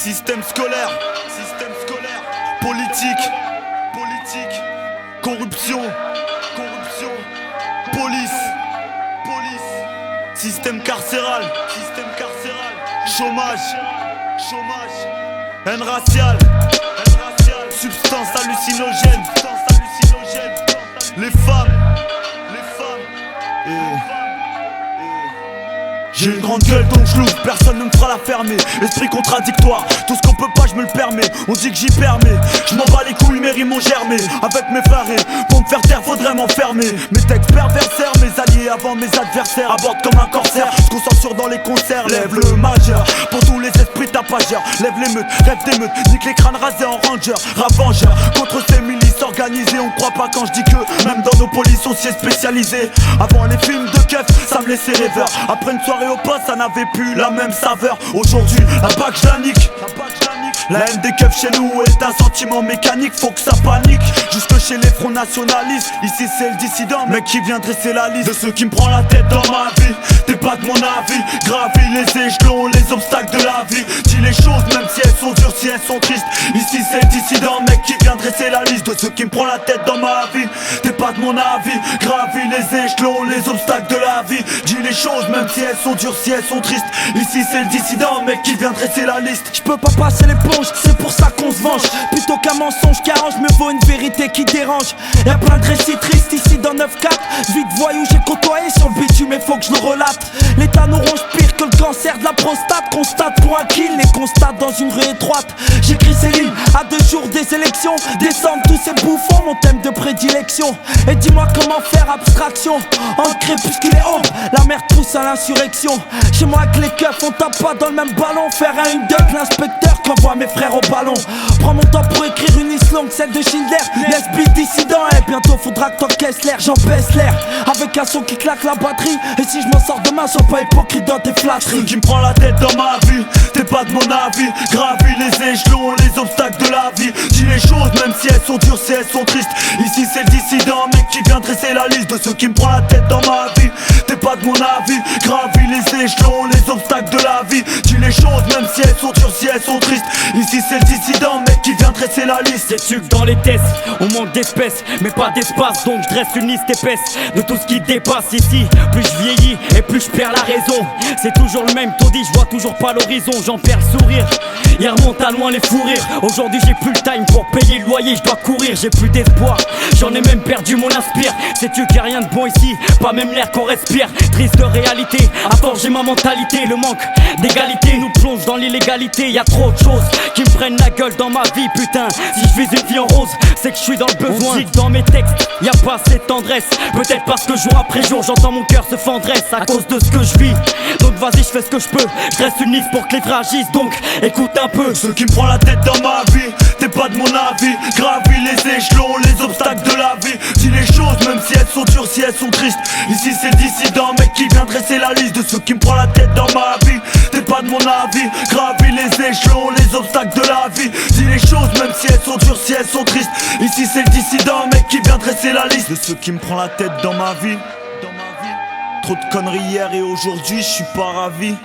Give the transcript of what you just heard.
Système scolaire, politique, corruption, police, système carcéral, chômage, haine raciale, substance hallucinogène, les femmes, j'ai une grande gueule donc je l'ouvre, personne ne me fera la fermer. Esprit contradictoire, tout ce qu'on peut pas je me le permets. On dit que j'y permets, je m'en bats les couilles mes rimes ont germé. Avec mes frères et pour me faire taire faudrait m'enfermer. Mes textes perversaires, mes alliés avant mes adversaires. Aborde comme un corsaire, ce qu'on censure dans les concerts. Lève le majeur, pour tous les esprits tapageurs. Lève l'émeute, rêve d'émeute, nique les crânes rasés en ranger. Ravengeur, contre ces milices organisées. On croit pas quand je dis que, même dans nos polices on s'y est spécialisé. Avant les films de keuf, ça me laissait rêveur. Après une soirée au poste, ça n'avait plus la même saveur. Aujourd'hui, la bac je la nique. La haine des keufs chez nous est un sentiment mécanique, faut que ça panique. Jusque chez les fronts nationalistes, ici c'est le dissident, mec qui vient dresser la liste de ceux qui me prend la tête dans ma vie. T'es pas de mon avis, gravis les échelons, les obstacles de la vie. Dis les choses même si elles sont dures, si elles sont tristes. Ici c'est le dissident, mec qui vient dresser la liste de ceux qui me prend la tête dans ma vie. T'es pas de mon avis, gravis les échelons, les obstacles de la vie. Dis les choses même si elles sont dures, si elles sont tristes. Ici c'est le dissident, mec qui vient dresser la liste. Je peux pas passer l'éponge, c'est pour ça qu'on se venge. Plutôt qu'un mensonge qui arrange, me vaut une vérité qui dérange. Y'a plein de récits tristes ici dans 9-4. Vite voyou, j'ai côtoyé sur le bitume, mais faut que je le relate. L'état nous ronge pire que le cancer de la prostate. Constate pour un kill, les constate dans une rue étroite. J'écris ces lignes à 2 jours des élections. Descendent tous ces bouffons, mon thème de prédilection. Et dis-moi comment faire abstraction. En crépuscule et ombre, la merde pousse à l'insurrection. Chez moi avec les keufs, on tape pas dans le même ballon. Faire un une duck, l'inspecteur qu'envoie mes frères au ballon. Prends mon temps pour écrire une liste longue, celle de Schindler. Laisse beat dissident, et bientôt faudra que t'encaisses l'air. J'en baisse l'air, avec un son qui claque la batterie. Et si je m'en sors demain, sois pas hypocrite dans tes flatteries. Ceux qui me prend la tête dans ma vie, t'es pas de mon avis. Gravis les échelons, les obstacles de la vie. Dis les choses même si elles sont dures, si elles sont tristes. Ici c'est le dissident, mec qui vient dresser la liste de ceux qui me prend la tête dans ma vie. T'es pas de mon avis, gravis les échelons, les obstacles de la vie. Dis les choses même si elles sont dures, si elles sont tristes. Ici c'est le dissident, mec qui vient dresser la liste. C'est sûr que dans les tests, on manque d'espèces, mais pas d'espace. Donc je dresse une liste épaisse de tout ce qui dépasse ici. Plus je vieillis et plus je perds la raison. C'est toujours le même taudis, je vois toujours pas l'horizon. J'en perds le sourire, il remonte à loin les fous rires. Aujourd'hui j'ai plus le time pour payer le loyer, je dois courir, j'ai plus d'espoir. J'en ai même perdu mon inspire. Sais-tu qu'il y a rien de bon ici, pas même l'air qu'on respire. Triste réalité, à forger ma mentalité. Le manque d'égalité nous plonge dans l'illégalité. Y a trop de choses qui me prennent la gueule dans ma vie, putain. Si je vis une vie en rose, c'est que je suis dans le besoin. On dit que dans mes textes, y a pas assez de tendresse. Peut-être parce que jour après jour, j'entends mon cœur se fendresse à cause de ce que je vis. Donc vas-y, je fais ce que je peux. Je dresse une liste pour que les frères agissent. Donc écoute un peu. Ceux qui me prend la tête dans ma vie, t'es pas de mon avis. Gravis les échelons, les obstacles de la vie. Dis les choses même si elles sont dures, si elles sont tristes. Ici c'est le dissident, mec qui vient dresser la liste de ceux qui me prend la tête dans ma vie. T'es pas de mon avis, gravis les échelons, les obstacles de la vie. Dis les choses même si elles sont dures, si elles sont tristes. Ici c'est le dissident, mec qui vient dresser la liste de ceux qui me prend la tête dans ma vie. Trop de conneries hier et aujourd'hui, je suis pas ravi.